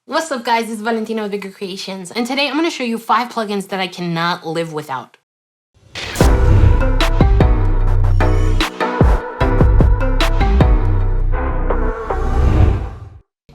What's up guys, it's Valentina with Bigger Creations, and today I'm going to show you 5 plugins that I cannot live without.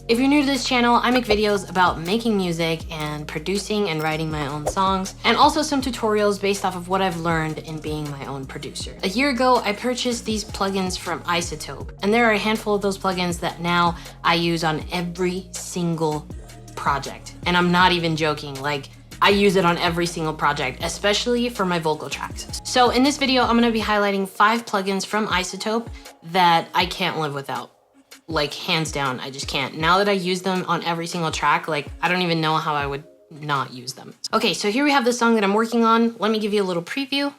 If you're new to this channel, I make videos about making music and producing and writing my own songs, and also some tutorials based off of what I've learned in being my own producer. A year ago, I purchased these plugins from iZotope, and there are a handful of those plugins that now I use on every single project. And I'm not even joking, like I use it on every single project, especially for my vocal tracks. So in this video, I'm gonna be highlighting 5 plugins from iZotope that I can't live without. Like hands down, I just can't. Now that I use them on every single track, like I don't even know how I would not use them. Okay, so here we have the song that I'm working on. Let me give you a little preview.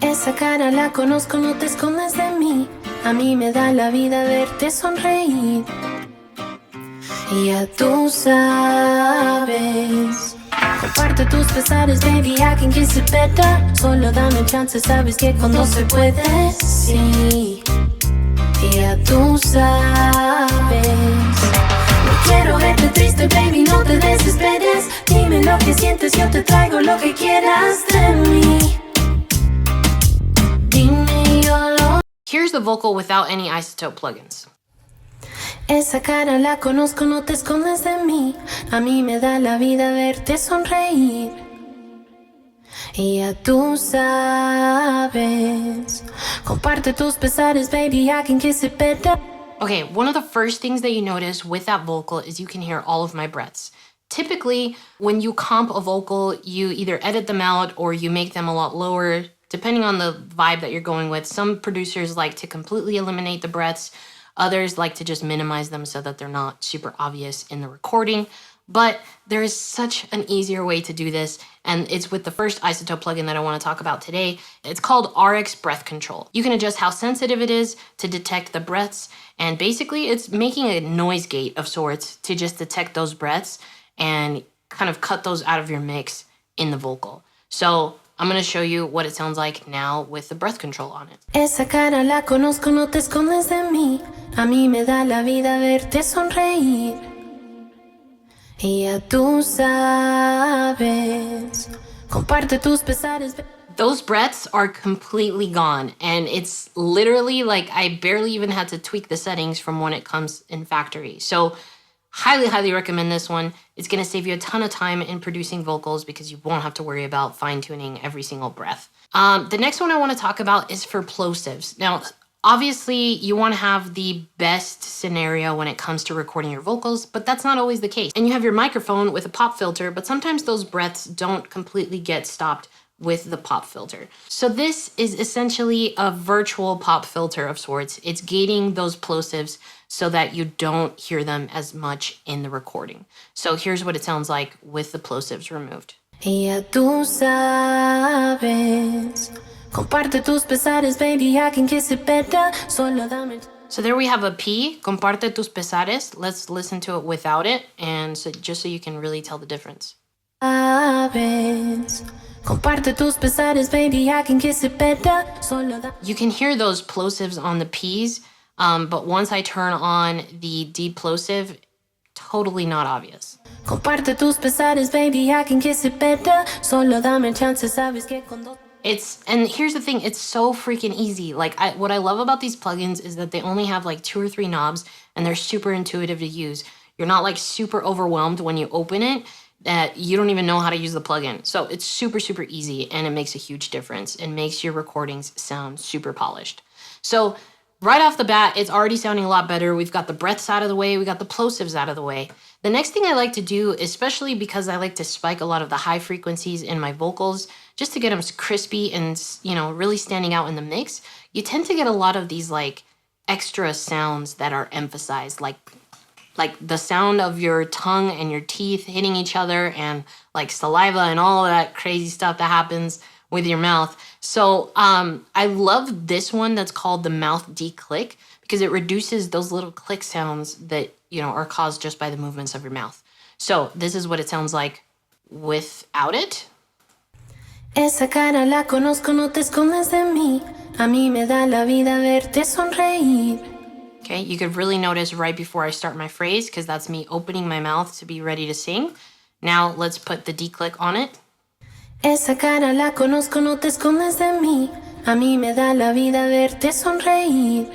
Esa cara la conozco, no te escondes de mí. A mí me da la vida verte sonreír. Y ya tú sabes. Comparte tus pesares, baby, I can kiss it better. Solo dame chance, sabes que cuando se puede, sí. Y ya tú sabes. No quiero verte triste, baby, no te desesperes. Dime lo que sientes, yo te traigo lo que quieras de mí. Here's the vocal without any iZotope plugins. Esa cara la conozco, no te escondes de mí. A mí me da la vida verte sonreír. Y ya tú sabes. Comparte tus pesares, baby, I can kiss it better. Okay, one of the first things that you notice with that vocal is you can hear all of my breaths. Typically, when you comp a vocal, you either edit them out or you make them a lot lower, depending on the vibe that you're going with. Some producers like to completely eliminate the breaths. Others like to just minimize them so that they're not super obvious in the recording. But there is such an easier way to do this, and it's with the first iZotope plugin that I want to talk about today. It's called RX Breath Control. You can adjust how sensitive it is to detect the breaths, and basically it's making a noise gate of sorts to just detect those breaths and kind of cut those out of your mix in the vocal. So I'm gonna show you what it sounds like now with the breath control on it. Esa cara la conozco, no te escondes de mí. A mí me da la vida verte sonreír. Y ya tú sabes. Comparte tus pesares. Those breaths are completely gone, and it's literally like I barely even had to tweak the settings from when it comes in factory. So highly recommend this one. It's gonna save you a ton of time in producing vocals because you won't have to worry about fine-tuning every single breath. The next one I wanna talk about is for plosives. Now, obviously you wanna have the best scenario when it comes to recording your vocals, but that's not always the case. And you have your microphone with a pop filter, but sometimes those breaths don't completely get stopped with the pop filter. So this is essentially a virtual pop filter of sorts. It's gating those plosives so that you don't hear them as much in the recording. So here's what it sounds like with the plosives removed. Y ya tú sabes. Comparte tus pesares, baby, I can kiss it better. Solo dame. So there we have a P, comparte tus pesares. Let's listen to it without it, and so just so you can really tell the difference. Comparte tus pesares, baby, I can kiss it better. You can hear those plosives on the P's, but once I turn on the de-polosive, totally not obvious. Comparte tus pesares, baby, I can kiss it better. Solo dame chance, sabes que cuando... And here's the thing, it's so freaking easy. Like what I love about these plugins is that they only have like 2 or 3 knobs, and they're super intuitive to use. You're not like super overwhelmed when you open it that you don't even know how to use the plugin. So it's super easy, and it makes a huge difference and makes your recordings sound super polished. So right off the bat, it's already sounding a lot better. We've got the breaths out of the way. We got the plosives out of the way. The next thing I like to do, especially because I like to spike a lot of the high frequencies in my vocals, just to get them crispy and, you know, really standing out in the mix, you tend to get a lot of these like extra sounds that are emphasized, like the sound of your tongue and your teeth hitting each other, and like saliva and all that crazy stuff that happens with your mouth. So I love this one that's called the mouth declick because it reduces those little click sounds that, you know, are caused just by the movements of your mouth. So this is what it sounds like without it. Esa cara la conozco, no te escondes de mí. A mí me da la vida verte sonreír. Okay, you could really notice right before I start my phrase, because that's me opening my mouth to be ready to sing. Now let's put the D click on it. Esa cara la conozco, no te escondes de mí. A mí me da la vida verte sonreír.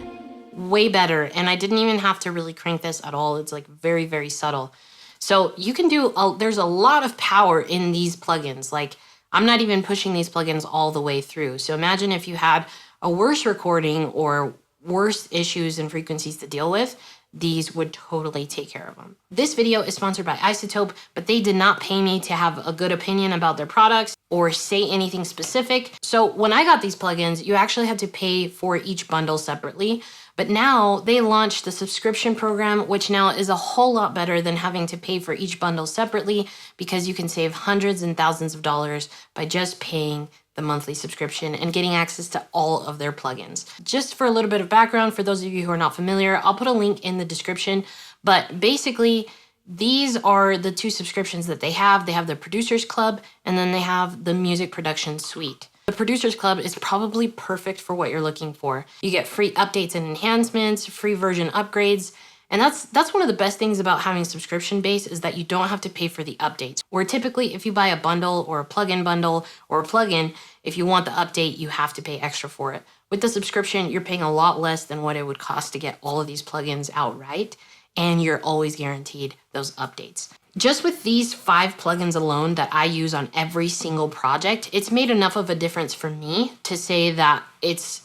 Way better. And I didn't even have to really crank this at all. It's like very, very subtle. So you can do, there's a lot of power in these plugins. Like I'm not even pushing these plugins all the way through. So imagine if you had a worse recording or worse issues and frequencies to deal with, these would totally take care of them. This video is sponsored by iZotope, but they did not pay me to have a good opinion about their products or say anything specific. So when I got these plugins, you actually had to pay for each bundle separately. But now they launched the subscription program, which now is a whole lot better than having to pay for each bundle separately, because you can save hundreds and thousands of dollars by just paying the monthly subscription and getting access to all of their plugins. Just for a little bit of background, for those of you who are not familiar, I'll put a link in the description. But basically, these are the two subscriptions that they have. They have the Producers Club, and then they have the Music Production Suite. The Producers Club is probably perfect for what you're looking for. You get free updates and enhancements, free version upgrades, and that's one of the best things about having a subscription base, is that you don't have to pay for the updates. Where typically if you buy a bundle or a plugin bundle or a plugin, if you want the update, you have to pay extra for it. With the subscription, you're paying a lot less than what it would cost to get all of these plugins outright, and you're always guaranteed those updates. Just with these 5 plugins alone that I use on every single project, it's made enough of a difference for me to say that it's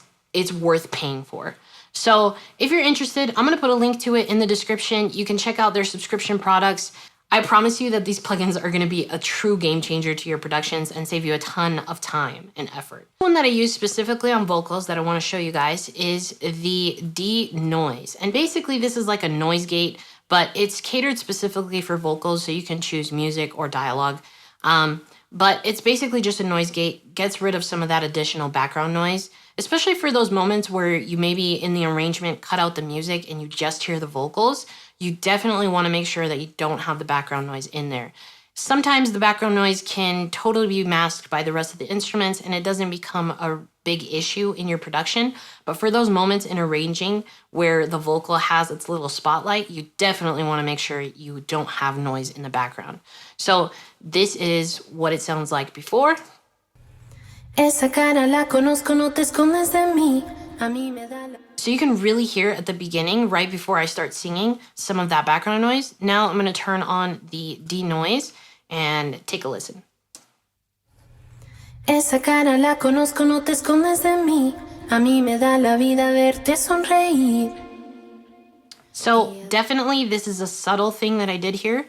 worth paying for. So if you're interested, I'm gonna put a link to it in the description. You can check out their subscription products. I promise you that these plugins are gonna be a true game changer to your productions and save you a ton of time and effort. One that I use specifically on vocals that I wanna show you guys is the de-noise. And basically this is like a noise gate, but it's catered specifically for vocals, so you can choose music or dialogue. But it's basically just a noise gate, gets rid of some of that additional background noise, especially for those moments where you maybe in the arrangement cut out the music and you just hear the vocals. You definitely want to make sure that you don't have the background noise in there. Sometimes the background noise can totally be masked by the rest of the instruments and it doesn't become a big issue in your production. But for those moments in arranging where the vocal has its little spotlight, you definitely want to make sure you don't have noise in the background. So this is what it sounds like before. Esa cara la conozco, no te escondes de mí. A mí me da la... So you can really hear at the beginning, right before I start singing, some of that background noise. Now I'm going to turn on the de-noise and take a listen. Esa cara la conozco, no te escondes de mí. A mí me da la vida verte sonreír. So definitely this is a subtle thing that I did here.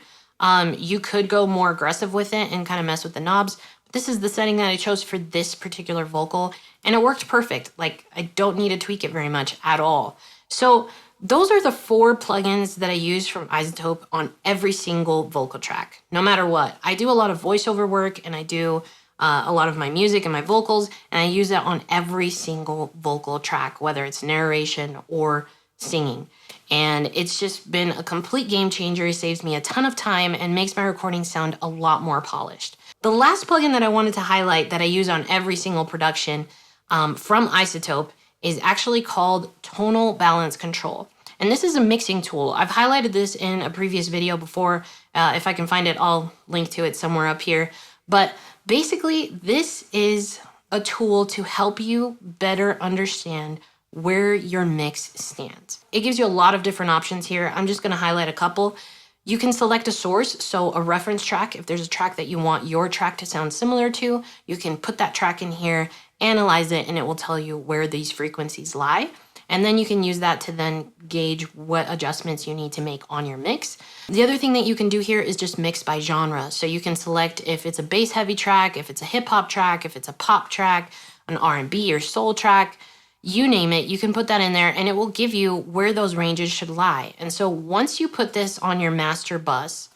You could go more aggressive with it and kind of mess with the knobs. But this is the setting that I chose for this particular vocal, and it worked perfect. Like I don't need to tweak it very much at all. So those are the 4 plugins that I use from iZotope on every single vocal track, no matter what. I do a lot of voiceover work and I do a lot of my music and my vocals, and I use that on every single vocal track, whether it's narration or singing. And it's just been a complete game changer. It saves me a ton of time and makes my recording sound a lot more polished. The last plugin that I wanted to highlight that I use on every single production from iZotope is actually called Tonal Balance Control. And this is a mixing tool. I've highlighted this in a previous video before. If I can find it, I'll link to it somewhere up here. But basically, this is a tool to help you better understand where your mix stands. It gives you a lot of different options here. I'm just gonna highlight a couple. You can select a source, so a reference track. If there's a track that you want your track to sound similar to, you can put that track in here, analyze it, and it will tell you where these frequencies lie. And then you can use that to then gauge what adjustments you need to make on your mix. The other thing that you can do here is just mix by genre. So you can select if it's a bass heavy track, if it's a hip hop track, if it's a pop track, an R&B or soul track, you name it, you can put that in there and it will give you where those ranges should lie. And so once you put this on your master bus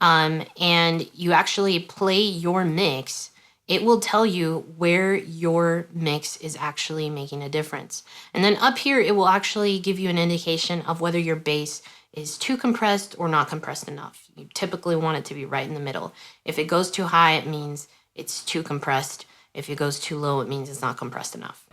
and you actually play your mix, it will tell you where your mix is actually making a difference. And then up here, it will actually give you an indication of whether your bass is too compressed or not compressed enough. You typically want it to be right in the middle. If it goes too high, it means it's too compressed. If it goes too low, it means it's not compressed enough.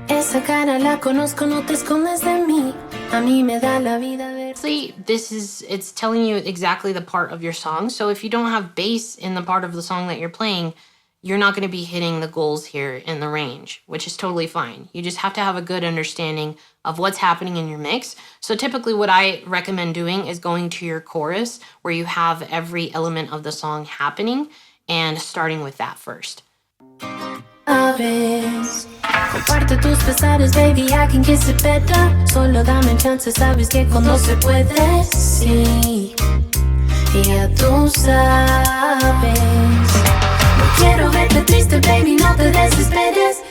Esa cara la conozco, no te escondes de mí. A mí me da la vida ver. See, it's telling you exactly the part of your song. So if you don't have bass in the part of the song that you're playing, you're not going to be hitting the goals here in the range, which is totally fine. You just have to have a good understanding of what's happening in your mix. So typically what I recommend doing is going to your chorus where you have every element of the song happening and starting with that first. Comparte tus pesares, baby, I can kiss it better. Solo dame chance, sabes que cuando se puede, sí. Ya tú sabes. No quiero verte triste, baby, no te desesperes.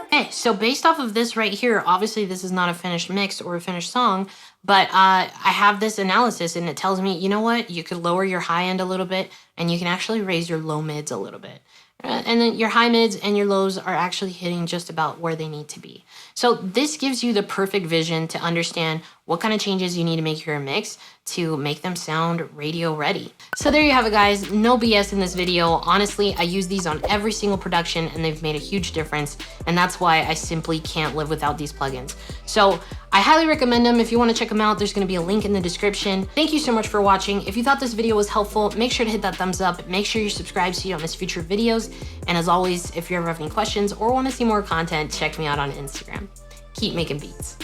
Okay, so based off of this right here, obviously this is not a finished mix or a finished song, but I have this analysis and it tells me, you know what, you could lower your high end a little bit and you can actually raise your low mids a little bit. And then your high mids and your lows are actually hitting just about where they need to be. So this gives you the perfect vision to understand what kind of changes you need to make your mix to make them sound radio ready. So there you have it, guys. No BS in this video. Honestly, I use these on every single production and they've made a huge difference. And that's why I simply can't live without these plugins. So I highly recommend them. If you want to check them out, there's going to be a link in the description. Thank you so much for watching. If you thought this video was helpful, make sure to hit that thumbs up. Make sure you're subscribed so you don't miss future videos. And as always, if you ever have any questions or want to see more content, check me out on Instagram. Keep making beats.